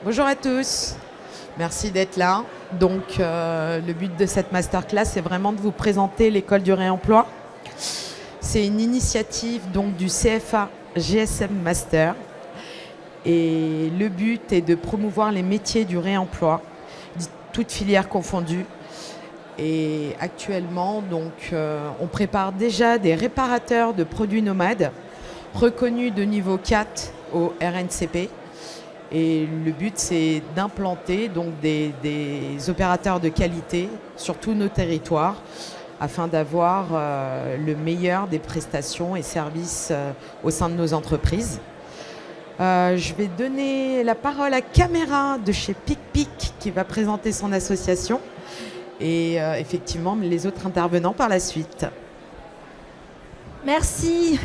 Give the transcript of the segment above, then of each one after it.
Bonjour à tous, merci d'être là. Donc, le but de cette masterclass, c'est vraiment de vous présenter l'école du réemploi. C'est une initiative donc, du CFA GSM Master. Et le but est de promouvoir les métiers du réemploi, toutes filières confondues. Et actuellement, donc, on prépare déjà des réparateurs de produits nomades reconnus de niveau 4 au RNCP. Et le but, c'est d'implanter donc des opérateurs de qualité sur tous nos territoires afin d'avoir le meilleur des prestations et services au sein de nos entreprises. Je vais donner la parole à Caméra de chez PicPic qui va présenter son association et effectivement les autres intervenants par la suite. Merci.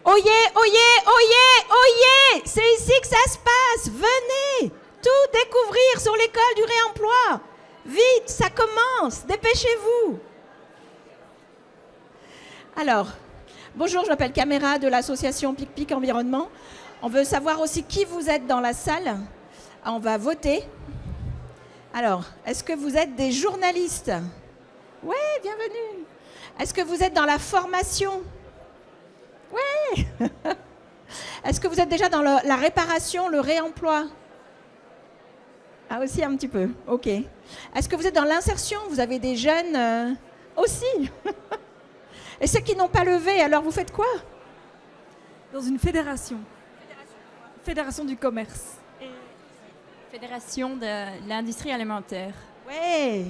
Oyez, oyez, oyez, oyez! C'est ici que ça se passe. Venez tout découvrir sur l'école du réemploi. Vite, ça commence. Dépêchez-vous. Alors, bonjour, je m'appelle Caméra de l'association PicPic Environnement. On veut savoir aussi qui vous êtes dans la salle. On va voter. Alors, est-ce que vous êtes des journalistes? Oui, bienvenue. Est-ce que vous êtes dans la formation? Oui. Est-ce que vous êtes déjà dans la réparation, le réemploi? Ah, aussi un petit peu, ok. Est-ce que vous êtes dans l'insertion? Vous avez des jeunes aussi. Et ceux qui n'ont pas levé, alors vous faites quoi? Dans une fédération. Fédération du commerce. Fédération de l'industrie alimentaire. Oui.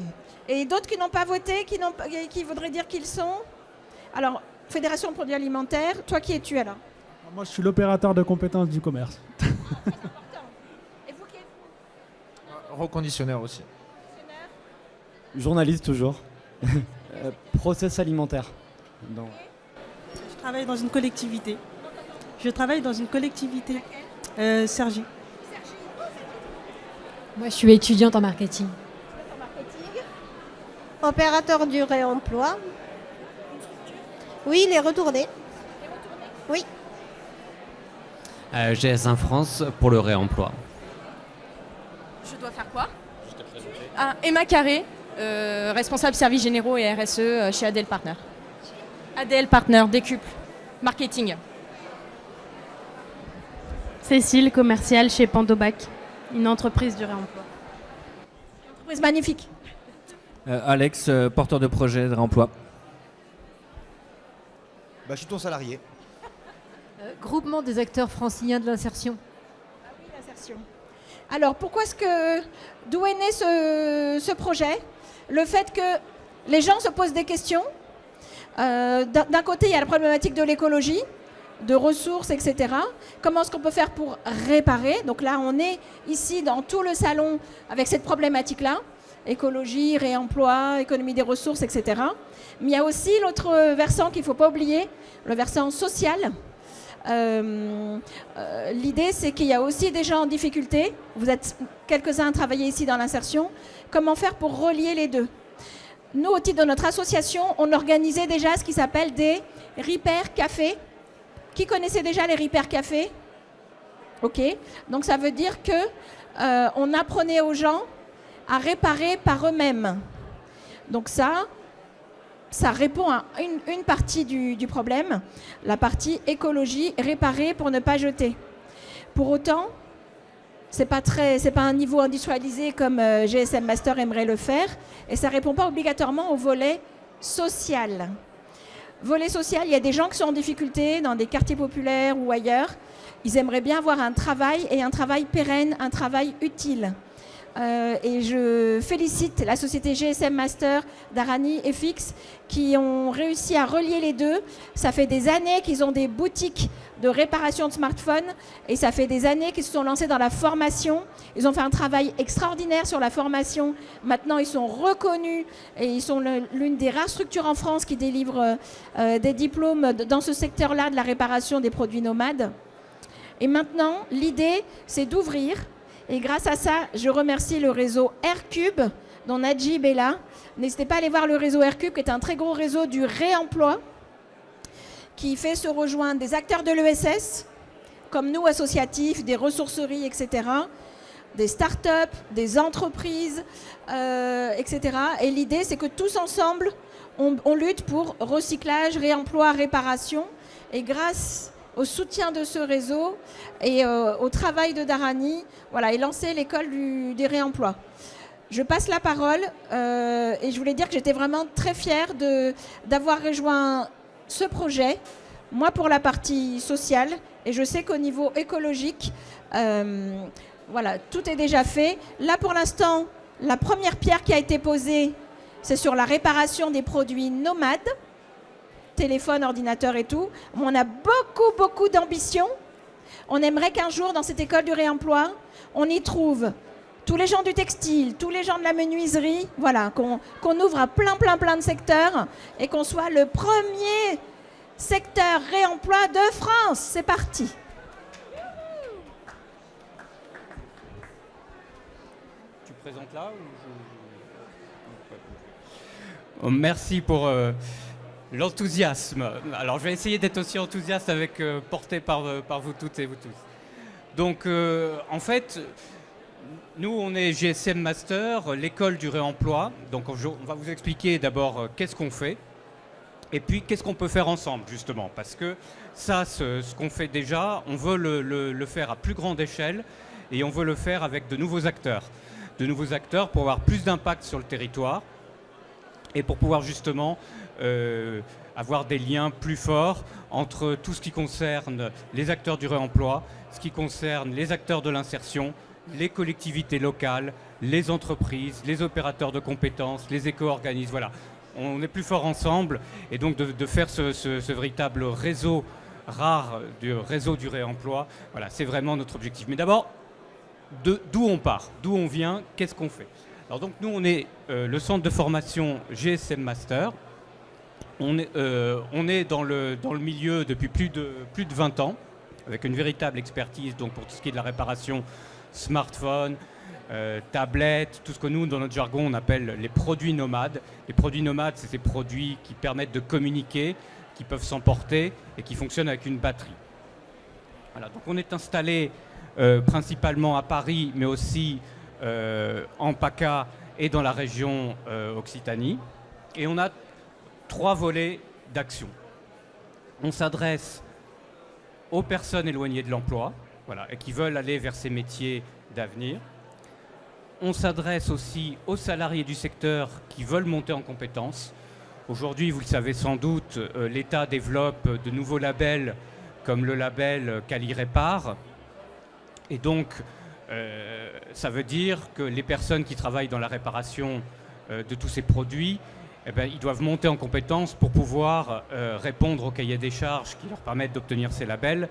Et d'autres qui n'ont pas voté, qui voudraient dire qu'ils sont? Alors, Fédération de produits alimentaires, toi qui es-tu alors? Moi je suis l'opérateur de compétences du commerce. C'est important. Et vous qui êtes-vous? Reconditionneur aussi. Journaliste toujours. Process alimentaire. Je travaille dans une collectivité. Sergi. Moi, je suis étudiante en marketing. Opérateur du réemploi. Oui, les retournés. Oui. GS1 France pour le réemploi. Je dois faire quoi? Emma Carré, responsable services généraux et RSE chez ADL Partner. ADL Partner, décuple, marketing. Cécile, commerciale chez Pandobac, une entreprise du réemploi. Une entreprise magnifique. Alex, porteur de projet de réemploi. Je suis ton salarié. Groupement des acteurs franciliens de l'insertion. Ah oui, l'insertion. Alors, d'où est né ce projet? Le fait que les gens se posent des questions. D'un côté, il y a la problématique de l'écologie, de ressources, etc. Comment est-ce qu'on peut faire pour réparer? Donc là, on est ici dans tout le salon avec cette problématique-là. Écologie, réemploi, économie des ressources, etc. Mais il y a aussi l'autre versant qu'il ne faut pas oublier, le versant social. L'idée, c'est qu'il y a aussi des gens en difficulté. Vous êtes quelques-uns à travailler ici dans l'insertion. Comment faire pour relier les deux? Nous, au titre de notre association, on organisait déjà ce qui s'appelle des repair cafés. Qui connaissait déjà les repair cafés? Ok. Donc ça veut dire que on apprenait aux gens à réparer par eux-mêmes. Donc ça répond à une partie du problème, la partie écologie, réparer pour ne pas jeter. Pour autant, c'est pas un niveau industrialisé comme GSM Master aimerait le faire, et ça répond pas obligatoirement au volet social. Volet social, il y a des gens qui sont en difficulté dans des quartiers populaires ou ailleurs. Ils aimeraient bien avoir un travail, et un travail pérenne, un travail utile. Et je félicite la société GSM Master, Darani et Fix qui ont réussi à relier les deux. Ça fait des années qu'ils ont des boutiques de réparation de smartphones et ça fait des années qu'ils se sont lancés dans la formation. Ils ont fait un travail extraordinaire sur la formation. Maintenant, ils sont reconnus et ils sont l'une des rares structures en France qui délivrent des diplômes dans ce secteur-là de la réparation des produits nomades. Et maintenant, l'idée, c'est d'ouvrir. Et grâce à ça, je remercie le réseau Aircube, dont Najib est là. N'hésitez pas à aller voir le réseau Aircube, qui est un très gros réseau du réemploi, qui fait se rejoindre des acteurs de l'ESS, comme nous, associatifs, des ressourceries, etc., des start-up, des entreprises, etc. Et l'idée, c'est que tous ensemble, on lutte pour recyclage, réemploi, réparation. Et grâce au soutien de ce réseau et au travail de Darani, voilà, est lancée l'école du réemploi. Je passe la parole et je voulais dire que j'étais vraiment très fière d'avoir rejoint ce projet, moi pour la partie sociale, et je sais qu'au niveau écologique, voilà, tout est déjà fait. Là, pour l'instant, la première pierre qui a été posée, c'est sur la réparation des produits nomades, téléphone, ordinateur et tout. On a beaucoup d'ambition. On aimerait qu'un jour, dans cette école du réemploi, on y trouve tous les gens du textile, tous les gens de la menuiserie, voilà, qu'on ouvre à plein de secteurs et qu'on soit le premier secteur réemploi de France. C'est parti. Tu présentes là ou Merci pour l'enthousiasme. Alors je vais essayer d'être aussi enthousiaste porté par vous toutes et vous tous. Donc en fait, nous on est GSM Master, l'école du réemploi. Donc on va vous expliquer d'abord qu'est-ce qu'on fait et puis qu'est-ce qu'on peut faire ensemble justement. Parce que ça, ce qu'on fait déjà, on veut le faire à plus grande échelle et on veut le faire avec de nouveaux acteurs. De nouveaux acteurs pour avoir plus d'impact sur le territoire et pour pouvoir justement avoir des liens plus forts entre tout ce qui concerne les acteurs du réemploi, ce qui concerne les acteurs de l'insertion, les collectivités locales, les entreprises, les opérateurs de compétences, les éco-organismes. Voilà, on est plus forts ensemble et donc de faire ce véritable réseau rare du réseau du réemploi, voilà, c'est vraiment notre objectif. Mais d'abord, d'où on part, d'où on vient, qu'est-ce qu'on fait? Alors donc nous on est le centre de formation GSM Master. On est dans le milieu depuis plus de 20 ans, avec une véritable expertise donc pour tout ce qui est de la réparation smartphone, tablette, tout ce que nous dans notre jargon on appelle les produits nomades. Les produits nomades, c'est ces produits qui permettent de communiquer, qui peuvent s'emporter et qui fonctionnent avec une batterie. Voilà, donc on est installé principalement à Paris, mais aussi en PACA et dans la région Occitanie. Et on a 3 volets d'action. On s'adresse aux personnes éloignées de l'emploi, voilà, et qui veulent aller vers ces métiers d'avenir. On s'adresse aussi aux salariés du secteur qui veulent monter en compétences. Aujourd'hui, vous le savez sans doute, l'État développe de nouveaux labels comme le label Quali-Répare. Et donc, ça veut dire que les personnes qui travaillent dans la réparation de tous ces produits, eh bien, ils doivent monter en compétences pour pouvoir répondre au cahier des charges qui leur permettent d'obtenir ces labels.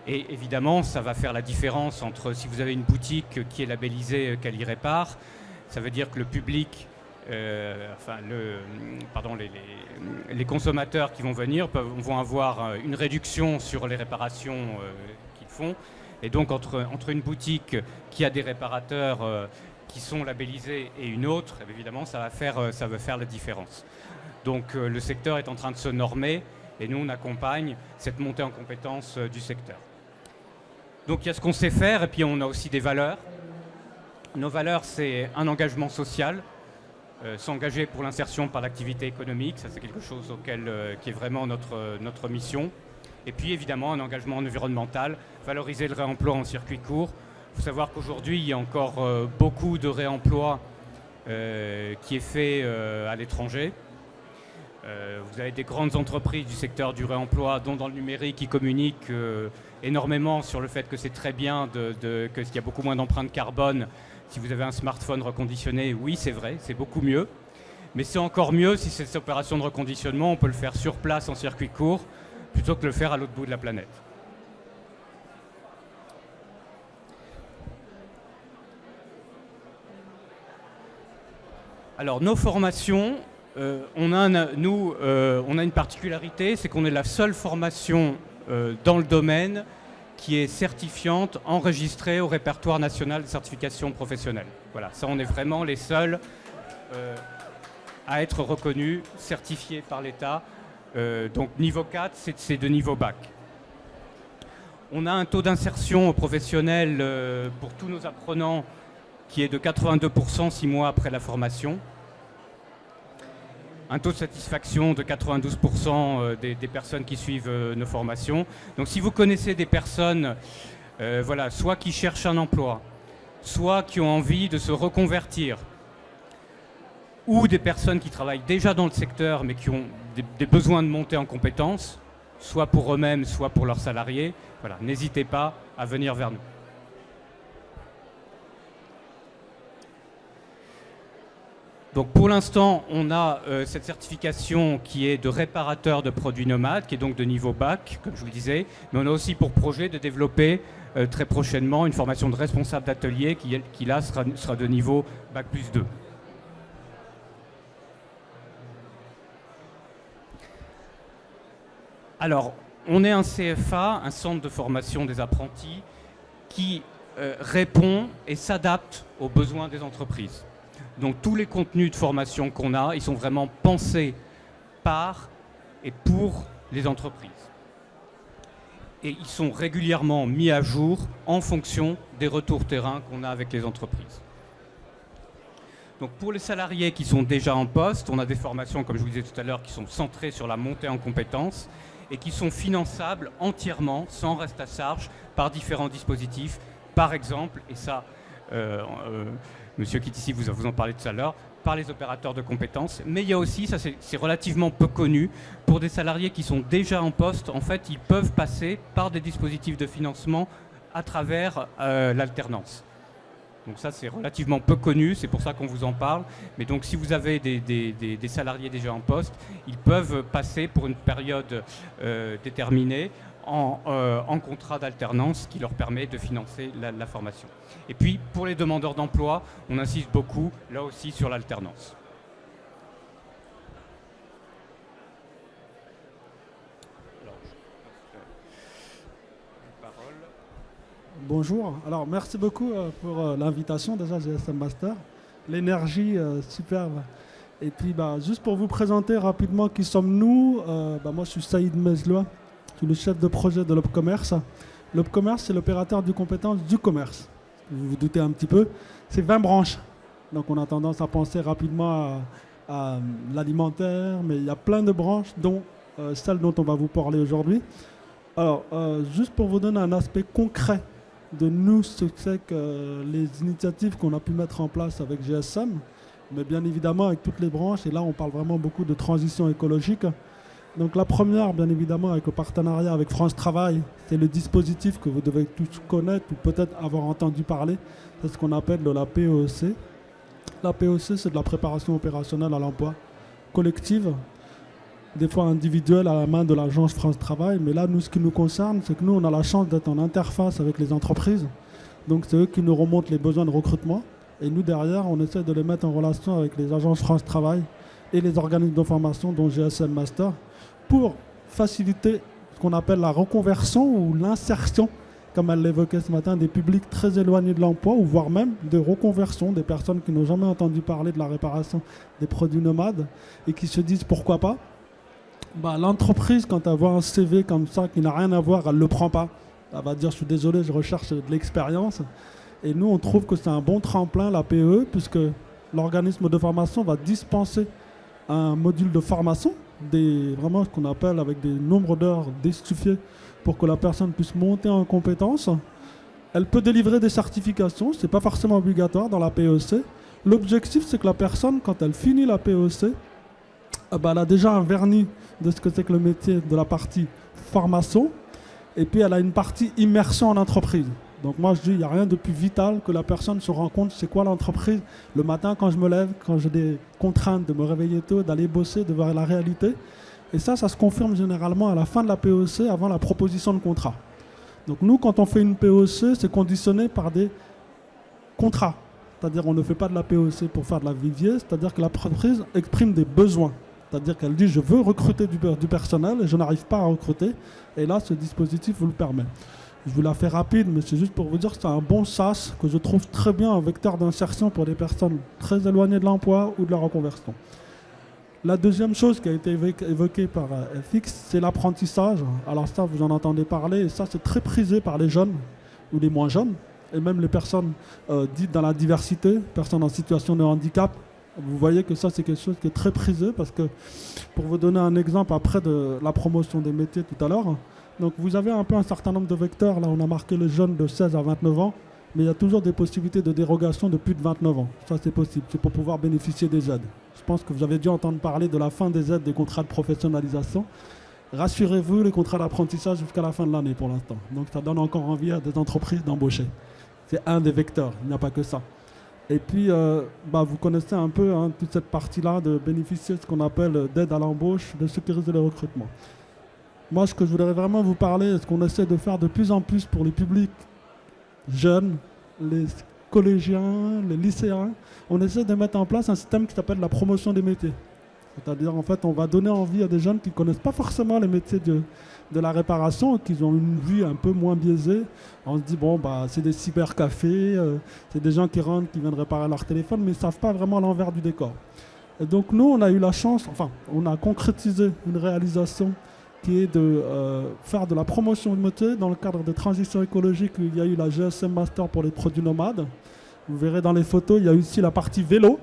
Et évidemment, ça va faire la différence entre si vous avez une boutique qui est labellisée Quali-Répare, ça veut dire que le public, les consommateurs qui vont venir vont avoir une réduction sur les réparations qu'ils font. Et donc entre une boutique qui a des réparateurs qui sont labellisés et une autre, évidemment, ça va faire la différence. Donc le secteur est en train de se normer et nous, on accompagne cette montée en compétences du secteur. Donc il y a ce qu'on sait faire et puis on a aussi des valeurs. Nos valeurs, c'est un engagement social, s'engager pour l'insertion par l'activité économique, ça c'est quelque chose qui est vraiment notre mission. Et puis évidemment un engagement environnemental, valoriser le réemploi en circuit court. Il faut savoir qu'aujourd'hui, il y a encore beaucoup de réemploi qui est fait à l'étranger. Vous avez des grandes entreprises du secteur du réemploi, dont dans le numérique, qui communiquent énormément sur le fait que c'est très bien, qu'il y a beaucoup moins d'empreintes carbone. Si vous avez un smartphone reconditionné, oui, c'est vrai, c'est beaucoup mieux. Mais c'est encore mieux si cette opération de reconditionnement, on peut le faire sur place en circuit court, plutôt que de le faire à l'autre bout de la planète. Alors, nos formations, on a une particularité, c'est qu'on est la seule formation dans le domaine qui est certifiante, enregistrée au répertoire national de certification professionnelle. Voilà, ça, on est vraiment les seuls à être reconnus, certifiés par l'État. Donc niveau 4, c'est de niveau bac. On a un taux d'insertion professionnel pour tous nos apprenants qui est de 82% 6 mois après la formation. Un taux de satisfaction de 92% des personnes qui suivent nos formations. Donc si vous connaissez des personnes voilà, soit qui cherchent un emploi, soit qui ont envie de se reconvertir, ou des personnes qui travaillent déjà dans le secteur mais qui ont des besoins de monter en compétences, soit pour eux-mêmes, soit pour leurs salariés, voilà, n'hésitez pas à venir vers nous. Donc pour l'instant, on a cette certification qui est de réparateur de produits nomades, qui est donc de niveau bac, comme je vous le disais, mais on a aussi pour projet de développer très prochainement une formation de responsable d'atelier qui là sera de niveau bac plus 2. Alors, on est un CFA, un centre de formation des apprentis, qui répond et s'adapte aux besoins des entreprises. Donc tous les contenus de formation qu'on a, ils sont vraiment pensés par et pour les entreprises. Et ils sont régulièrement mis à jour en fonction des retours terrain qu'on a avec les entreprises. Donc pour les salariés qui sont déjà en poste, on a des formations, comme je vous disais tout à l'heure, qui sont centrées sur la montée en compétences et qui sont finançables entièrement, sans reste à charge, par différents dispositifs. Par exemple, et ça, Monsieur qui est ici vous en parlez tout à l'heure, par les opérateurs de compétences. Mais il y a aussi, ça c'est relativement peu connu, pour des salariés qui sont déjà en poste, en fait, ils peuvent passer par des dispositifs de financement à travers l'alternance. Donc ça, c'est relativement peu connu, c'est pour ça qu'on vous en parle. Mais donc, si vous avez des salariés déjà en poste, ils peuvent passer pour une période déterminée en contrat d'alternance qui leur permet de financer la formation. Et puis, pour les demandeurs d'emploi, on insiste beaucoup, là aussi, sur l'alternance. Bonjour, alors merci beaucoup pour l'invitation déjà GSM Master, l'énergie superbe. Et puis juste pour vous présenter rapidement qui sommes-nous, moi je suis Saïd Mezloua, je suis le chef de projet de l'Opcommerce. L'Opcommerce c'est l'opérateur de compétences du commerce, vous vous doutez un petit peu, c'est 20 branches. Donc on a tendance à penser rapidement à l'alimentaire, mais il y a plein de branches dont celle dont on va vous parler aujourd'hui. Alors juste pour vous donner un aspect concret de nous, ce que c'est que les initiatives qu'on a pu mettre en place avec GSM, mais bien évidemment avec toutes les branches, et là on parle vraiment beaucoup de transition écologique. Donc la première, bien évidemment, avec le partenariat avec France Travail, c'est le dispositif que vous devez tous connaître ou peut-être avoir entendu parler, c'est ce qu'on appelle de la PEC. La PEC, c'est de la préparation opérationnelle à l'emploi collective, des fois individuelle à la main de l'agence France Travail, mais là, nous, ce qui nous concerne, c'est que nous, on a la chance d'être en interface avec les entreprises. Donc, c'est eux qui nous remontent les besoins de recrutement. Et nous, derrière, on essaie de les mettre en relation avec les agences France Travail et les organismes de formation, dont GSM Master, pour faciliter ce qu'on appelle la reconversion ou l'insertion, comme elle l'évoquait ce matin, des publics très éloignés de l'emploi, ou voire même des reconversions, des personnes qui n'ont jamais entendu parler de la réparation des produits nomades et qui se disent pourquoi pas. L'entreprise, quand elle voit un CV comme ça qui n'a rien à voir, elle ne le prend pas. Elle va dire, je suis désolé, je recherche de l'expérience. Et nous, on trouve que c'est un bon tremplin, la PE, puisque l'organisme de formation va dispenser un module de formation, vraiment ce qu'on appelle avec des nombres d'heures destructués pour que la personne puisse monter en compétences. Elle peut délivrer des certifications, ce n'est pas forcément obligatoire dans la PEC. L'objectif, c'est que la personne, quand elle finit la PEC, elle a déjà un vernis de ce que c'est que le métier de la partie formation, et puis elle a une partie immersion en entreprise. Donc moi je dis, il n'y a rien de plus vital que la personne se rend compte c'est quoi l'entreprise. Le matin quand je me lève, quand j'ai des contraintes de me réveiller tôt, d'aller bosser, de voir la réalité. Et ça se confirme généralement à la fin de la PEC, avant la proposition de contrat. Donc nous, quand on fait une PEC, c'est conditionné par des contrats. C'est-à-dire on ne fait pas de la PEC pour faire de la vivier, c'est-à-dire que l'entreprise exprime des besoins. C'est-à-dire qu'elle dit je veux recruter du personnel et je n'arrive pas à recruter. Et là, ce dispositif vous le permet. Je vous la fais rapide, mais c'est juste pour vous dire que c'est un bon SaaS que je trouve très bien un vecteur d'insertion pour des personnes très éloignées de l'emploi ou de la reconversion. La deuxième chose qui a été évoquée par FX, c'est l'apprentissage. Alors ça, vous en entendez parler, et ça, c'est très prisé par les jeunes ou les moins jeunes, et même les personnes dites dans la diversité, personnes en situation de handicap. Vous voyez que ça, c'est quelque chose qui est très prisé, parce que, pour vous donner un exemple après de la promotion des métiers tout à l'heure, donc vous avez un peu un certain nombre de vecteurs. Là, on a marqué les jeunes de 16 à 29 ans, mais il y a toujours des possibilités de dérogation de plus de 29 ans. Ça, c'est possible. C'est pour pouvoir bénéficier des aides. Je pense que vous avez dû entendre parler de la fin des aides des contrats de professionnalisation. Rassurez-vous, les contrats d'apprentissage jusqu'à la fin de l'année pour l'instant. Donc ça donne encore envie à des entreprises d'embaucher. C'est un des vecteurs, il n'y a pas que ça. Et puis, vous connaissez un peu toute cette partie-là de bénéficier de ce qu'on appelle d'aide à l'embauche, de sécuriser le recrutement. Moi, ce que je voudrais vraiment vous parler, ce qu'on essaie de faire de plus en plus pour les publics jeunes, les collégiens, les lycéens, on essaie de mettre en place un système qui s'appelle la promotion des métiers. C'est-à-dire, en fait, on va donner envie à des jeunes qui ne connaissent pas forcément les métiers de la réparation, qui ont une vue un peu moins biaisée. On se dit, bon, c'est des cybercafés, c'est des gens qui rentrent, qui viennent réparer leur téléphone, mais ils ne savent pas vraiment l'envers du décor. Et donc, nous, on a eu la chance, on a concrétisé une réalisation qui est de faire de la promotion de métiers dans le cadre de transition écologique. Il y a eu la GSM Master pour les produits nomades. Vous verrez dans les photos, il y a eu ici la partie vélo.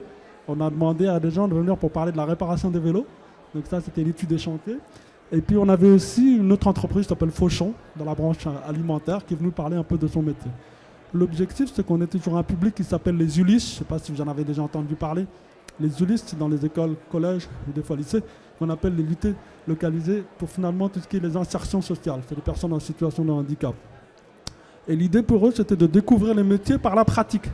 On a demandé à des gens de venir pour parler de la réparation des vélos. Donc ça, c'était l'étude des chantiers. Et puis, on avait aussi une autre entreprise qui s'appelle Fauchon, dans la branche alimentaire, qui est venue parler un peu de son métier. L'objectif, c'est qu'on est toujours un public qui s'appelle les ULIS. Je ne sais pas si vous en avez déjà entendu parler. Les ULIS, c'est dans les écoles, collèges ou des fois lycées, qu'on appelle les unités localisées pour finalement tout ce qui est les insertions sociales. C'est les personnes en situation de handicap. Et l'idée pour eux, c'était de découvrir les métiers par la pratique.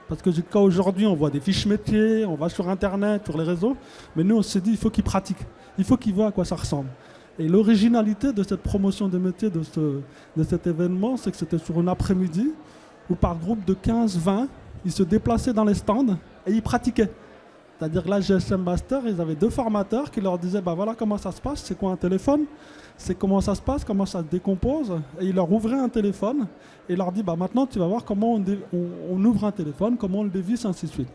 Parce que jusqu'à aujourd'hui, on voit des fiches métiers, on va sur Internet, sur les réseaux, mais nous, on s'est dit, il faut qu'ils pratiquent, il faut qu'ils voient à quoi ça ressemble. Et l'originalité de cette promotion des métiers, de cet événement, c'est que c'était sur un après-midi où par groupe de 15-20, ils se déplaçaient dans les stands et ils pratiquaient. C'est-à-dire que là, GSM Master, ils avaient 2 formateurs qui leur disaient, voilà comment ça se passe, c'est quoi un téléphone, c'est comment ça se passe, comment ça se décompose. Et ils leur ouvraient un téléphone et leur dit, maintenant tu vas voir comment on ouvre un téléphone, comment on le dévisse, ainsi de suite.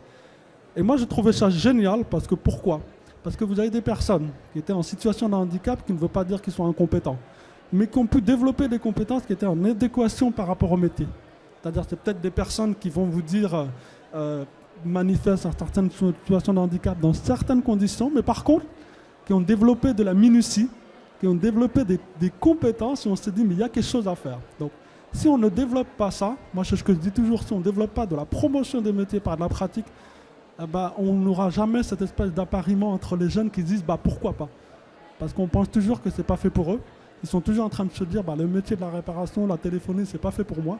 Et moi, j'ai trouvé ça génial parce que pourquoi ? Parce que vous avez des personnes qui étaient en situation de handicap, qui ne veut pas dire qu'ils sont incompétents, mais qui ont pu développer des compétences qui étaient en adéquation par rapport au métier. C'est-à-dire c'est peut-être des personnes qui vont vous dire manifestent en certaines situations de handicap dans certaines conditions, mais par contre, qui ont développé de la minutie, qui ont développé des compétences, et on s'est dit, mais il y a quelque chose à faire. Donc, si on ne développe pas ça, moi c'est ce que je dis toujours, si on ne développe pas de la promotion des métiers par de la pratique, on n'aura jamais cette espèce d'appariement entre les jeunes qui disent pourquoi pas. Parce qu'on pense toujours que ce n'est pas fait pour eux. Ils sont toujours en train de se dire le métier de la réparation, la téléphonie, ce n'est pas fait pour moi.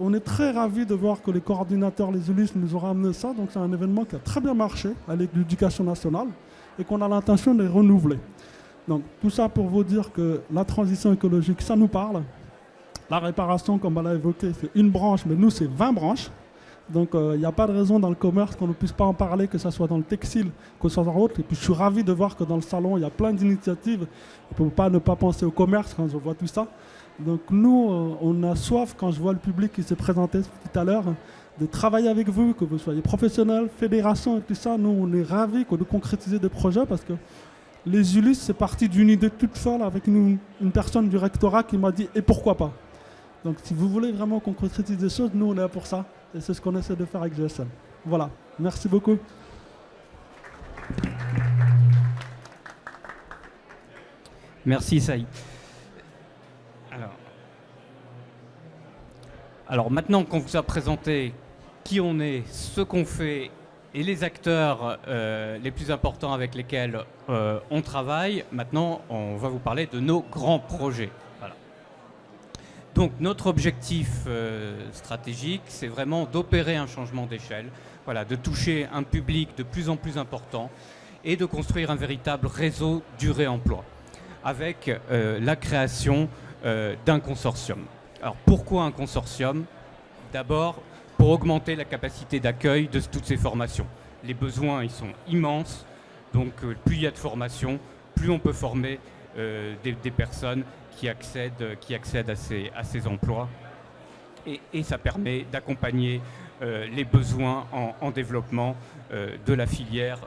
On est très ravis de voir que les coordinateurs, les ULIS, nous ont ramené ça. Donc c'est un événement qui a très bien marché avec l'éducation nationale et qu'on a l'intention de renouveler. Donc tout ça pour vous dire que la transition écologique, ça nous parle. La réparation, comme elle l'a évoqué, c'est une branche, mais nous, c'est 20 branches. Donc il n'y a pas de raison dans le commerce qu'on ne puisse pas en parler, que ce soit dans le textile, que ce soit dans l'autre. Et puis je suis ravi de voir que dans le salon, il y a plein d'initiatives. On ne peut pas ne pas penser au commerce quand je vois tout ça. Donc nous, on a soif, quand je vois le public qui s'est présenté tout à l'heure, de travailler avec vous, que vous soyez professionnels, fédération et tout ça. Nous, on est ravis de concrétiser des projets parce que les ULIS, c'est parti d'une idée toute folle avec une personne du rectorat qui m'a dit « et pourquoi pas ?» Donc si vous voulez vraiment qu'on concrétise des choses, nous, on est là pour ça. Et c'est ce qu'on essaie de faire avec GSM. Voilà, merci beaucoup. Merci Saïd. Alors maintenant qu'on vous a présenté qui on est, ce qu'on fait et les acteurs les plus importants avec lesquels on travaille, maintenant on va vous parler de nos grands projets. Voilà. Donc notre objectif stratégique, c'est vraiment d'opérer un changement d'échelle, voilà, de toucher un public de plus en plus important et de construire un véritable réseau du réemploi avec la création d'un consortium. Alors pourquoi un consortium? D'abord, pour augmenter la capacité d'accueil de toutes ces formations. Les besoins, ils sont immenses, donc plus il y a de formations, plus on peut former des personnes qui accèdent à ces emplois. Et ça permet d'accompagner les besoins en développement de la filière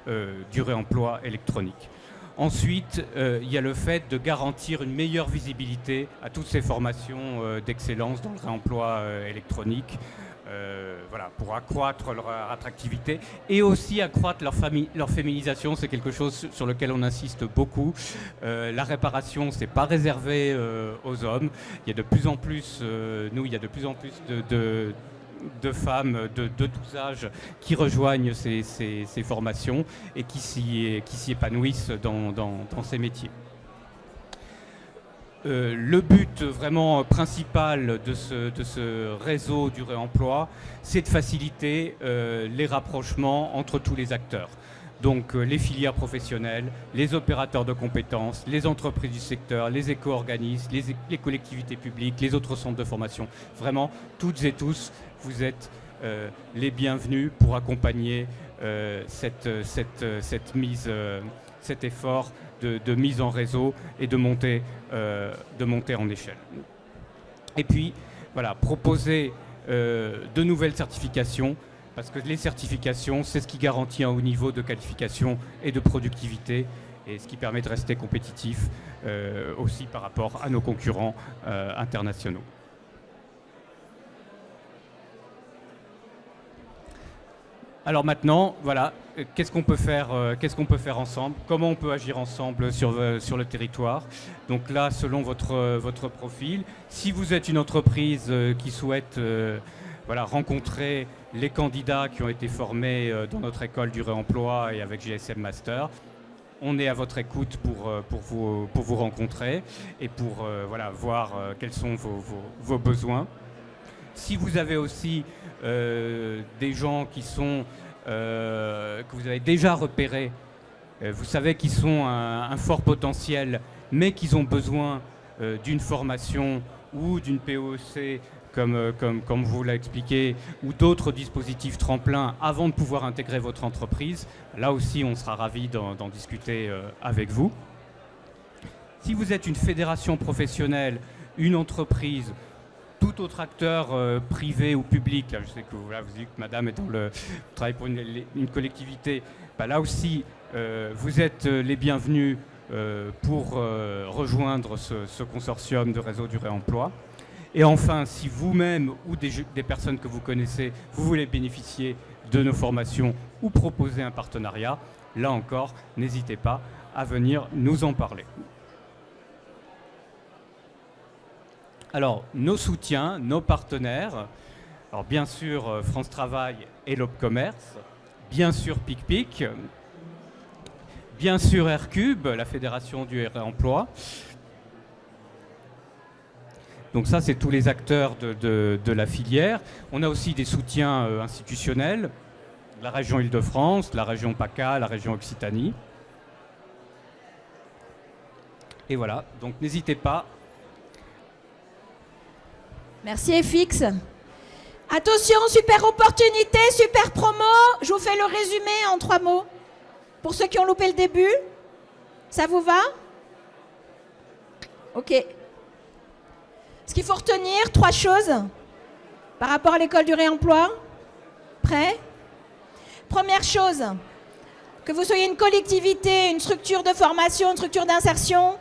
du réemploi électronique. Ensuite, il y a le fait de garantir une meilleure visibilité à toutes ces formations d'excellence dans le réemploi électronique, voilà, pour accroître leur attractivité et aussi accroître leur féminisation. C'est quelque chose sur lequel on insiste beaucoup. La réparation, c'est pas réservé aux hommes. Il y a de plus en plus, il y a de plus en plus de femmes de tous âges qui rejoignent ces formations et qui s'y épanouissent dans ces métiers. Le but vraiment principal de ce réseau du réemploi, c'est de faciliter les rapprochements entre tous les acteurs. Donc les filières professionnelles, les opérateurs de compétences, les entreprises du secteur, les éco-organismes, les collectivités publiques, les autres centres de formation. Vraiment, toutes et tous, vous êtes les bienvenus pour accompagner cet effort de mise en réseau et de montée en échelle. Et puis, voilà, proposer de nouvelles certifications, parce que les certifications, c'est ce qui garantit un haut niveau de qualification et de productivité, et ce qui permet de rester compétitif aussi par rapport à nos concurrents internationaux. Alors maintenant, voilà, qu'est-ce qu'on peut faire ensemble? Comment on peut agir ensemble sur le territoire? Donc là, selon votre profil, si vous êtes une entreprise qui souhaite rencontrer les candidats qui ont été formés dans notre école du réemploi et avec GSM Master, on est à votre écoute pour vous rencontrer et pour voir quels sont vos besoins. Si vous avez aussi des gens qui sont, que vous avez déjà repérés, vous savez qu'ils sont un fort potentiel, mais qu'ils ont besoin d'une formation ou d'une POEC, comme vous l'avez expliqué, ou d'autres dispositifs tremplins avant de pouvoir intégrer votre entreprise, là aussi on sera ravis d'en discuter avec vous. Si vous êtes une fédération professionnelle, une entreprise, tout autre acteur privé ou public, là je sais que vous dites que madame est travaille pour une collectivité, là aussi vous êtes les bienvenus pour rejoindre ce consortium de réseau du réemploi. Et enfin, si vous-même ou des personnes que vous connaissez, vous voulez bénéficier de nos formations ou proposer un partenariat, là encore, n'hésitez pas à venir nous en parler. Alors, nos soutiens, nos partenaires, alors bien sûr France Travail et l'Opcommerce, bien sûr PicPic, bien sûr Aircube, la fédération du réemploi. Donc ça, c'est tous les acteurs de la filière. On a aussi des soutiens institutionnels, la région Île-de-France, la région PACA, la région Occitanie. Et voilà, donc n'hésitez pas. Merci FX. Attention, super opportunité, super promo. Je vous fais le résumé en 3 mots. Pour ceux qui ont loupé le début, ça vous va? Ok. Ce qu'il faut retenir, 3 choses par rapport à l'école du réemploi. Prêt? Première chose, que vous soyez une collectivité, une structure de formation, une structure d'insertion,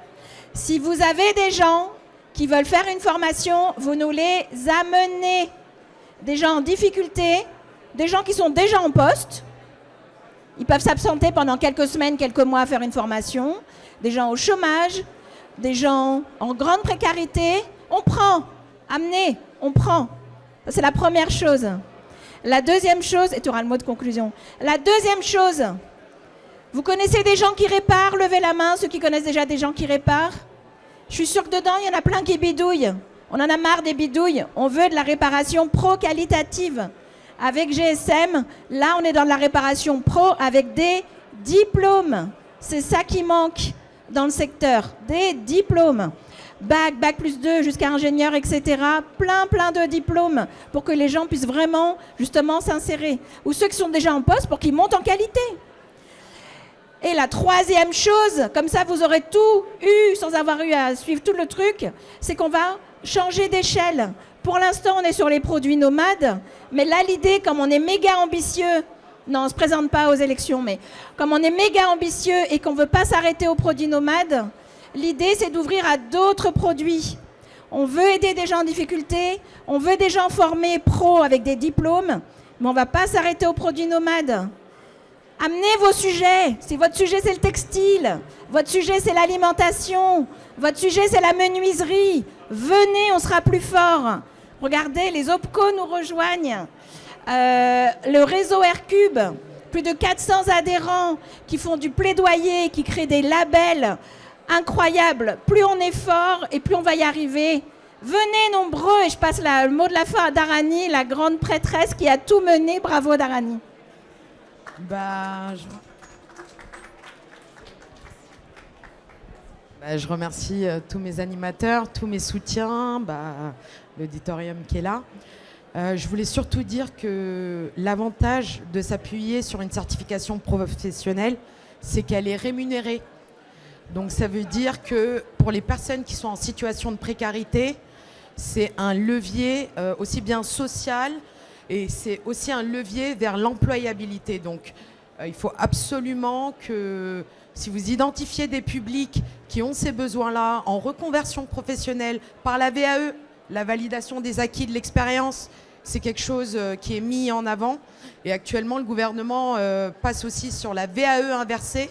si vous avez des gens qui veulent faire une formation, vous nous les amenez. Des gens en difficulté, des gens qui sont déjà en poste, ils peuvent s'absenter pendant quelques semaines, quelques mois à faire une formation, des gens au chômage, des gens en grande précarité. On prend, amenez, on prend. C'est la première chose. La deuxième chose, et tu auras le mot de conclusion. La deuxième chose, vous connaissez des gens qui réparent? Levez la main, ceux qui connaissent déjà des gens qui réparent. Je suis sûre que dedans, il y en a plein qui bidouillent. On en a marre des bidouilles. On veut de la réparation pro-qualitative. Avec GSM, là, on est dans de la réparation pro avec des diplômes. C'est ça qui manque dans le secteur, des diplômes. Bac plus 2 jusqu'à ingénieur, etc. Plein de diplômes pour que les gens puissent vraiment, justement, s'insérer. Ou ceux qui sont déjà en poste pour qu'ils montent en qualité. Et la troisième chose, comme ça vous aurez tout eu sans avoir eu à suivre tout le truc, c'est qu'on va changer d'échelle Pour l'instant, on est sur les produits nomades, mais là, l'idée, comme on est méga ambitieux, non, on ne se présente pas aux élections, mais comme on est méga ambitieux et qu'on ne veut pas s'arrêter aux produits nomades, l'idée, c'est d'ouvrir à d'autres produits. On veut aider des gens en difficulté, on veut des gens formés pros avec des diplômes, mais on ne va pas s'arrêter aux produits nomades. Amenez vos sujets. Si votre sujet, c'est le textile, votre sujet, c'est l'alimentation, votre sujet, c'est la menuiserie, venez, on sera plus fort. Regardez, les OPCO nous rejoignent. Le réseau Aircube, plus de 400 adhérents qui font du plaidoyer, qui créent des labels incroyables. Plus on est fort et plus on va y arriver. Venez nombreux, et je passe le mot de la fin à Dharani, la grande prêtresse qui a tout mené. Bravo Dharani. Je remercie tous mes animateurs, tous mes soutiens, l'auditorium qui est là. Je voulais surtout dire que l'avantage de s'appuyer sur une certification professionnelle, c'est qu'elle est rémunérée. Donc ça veut dire que pour les personnes qui sont en situation de précarité, c'est un levier aussi bien social et c'est aussi un levier vers l'employabilité. Donc il faut absolument que si vous identifiez des publics qui ont ces besoins-là en reconversion professionnelle par la VAE, la validation des acquis de l'expérience, c'est quelque chose qui est mis en avant. Et actuellement, le gouvernement passe aussi sur la VAE inversée,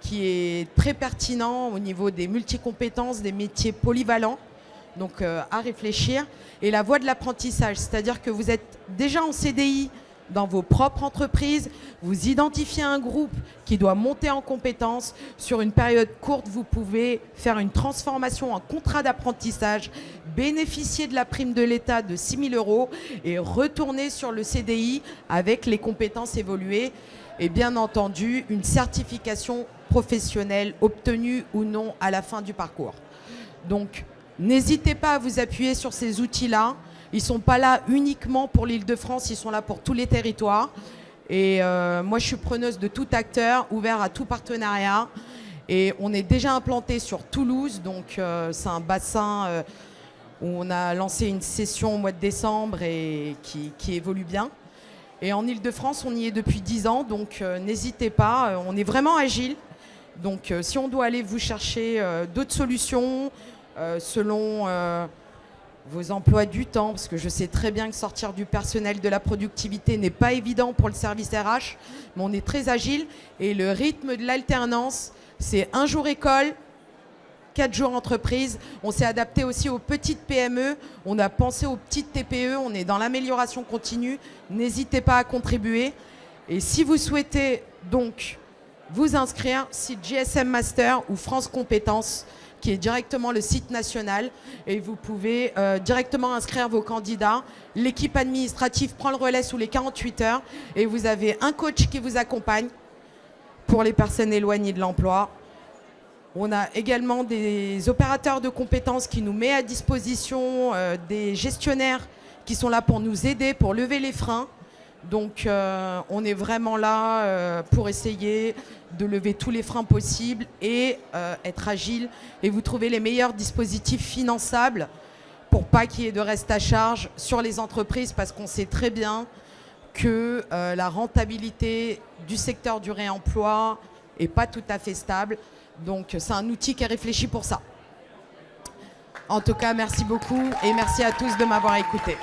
qui est très pertinent au niveau des multicompétences, des métiers polyvalents. Donc à réfléchir. Et la voie de l'apprentissage, c'est-à-dire que vous êtes déjà en CDI dans vos propres entreprises, vous identifiez un groupe qui doit monter en compétences. Sur une période courte, vous pouvez faire une transformation en contrat d'apprentissage, bénéficier de la prime de l'État de 6 000 € et retourner sur le CDI avec les compétences évoluées et bien entendu une certification professionnelle obtenue ou non à la fin du parcours. Donc, n'hésitez pas à vous appuyer sur ces outils-là. Ils ne sont pas là uniquement pour l'Île-de-France, ils sont là pour tous les territoires. Et moi, je suis preneuse de tout acteur, ouvert à tout partenariat. Et on est déjà implanté sur Toulouse, donc c'est un bassin où on a lancé une session au mois de décembre et qui évolue bien. Et en Île-de-France, on y est depuis 10 ans, donc n'hésitez pas, on est vraiment agile. Donc si on doit aller vous chercher d'autres solutions selon vos emplois du temps, parce que je sais très bien que sortir du personnel de la productivité n'est pas évident pour le service RH, mais on est très agile et le rythme de l'alternance, c'est 1 jour école, 4 jours entreprise. On s'est adapté aussi aux petites PME, on a pensé aux petites TPE, on est dans l'amélioration continue. N'hésitez pas à contribuer. Et si vous souhaitez donc vous inscrire, site GSM Master ou France Compétences, qui est directement le site national, et vous pouvez directement inscrire vos candidats. L'équipe administrative prend le relais sous les 48 heures et vous avez un coach qui vous accompagne pour les personnes éloignées de l'emploi. On a également des opérateurs de compétences qui nous mettent à disposition, des gestionnaires qui sont là pour nous aider, pour lever les freins. Donc on est vraiment là pour essayer de lever tous les freins possibles et être agile et vous trouver les meilleurs dispositifs finançables pour pas qu'il y ait de reste à charge sur les entreprises, parce qu'on sait très bien que la rentabilité du secteur du réemploi n'est pas tout à fait stable. Donc c'est un outil qui est réfléchi pour ça. En tout cas, merci beaucoup et merci à tous de m'avoir écouté.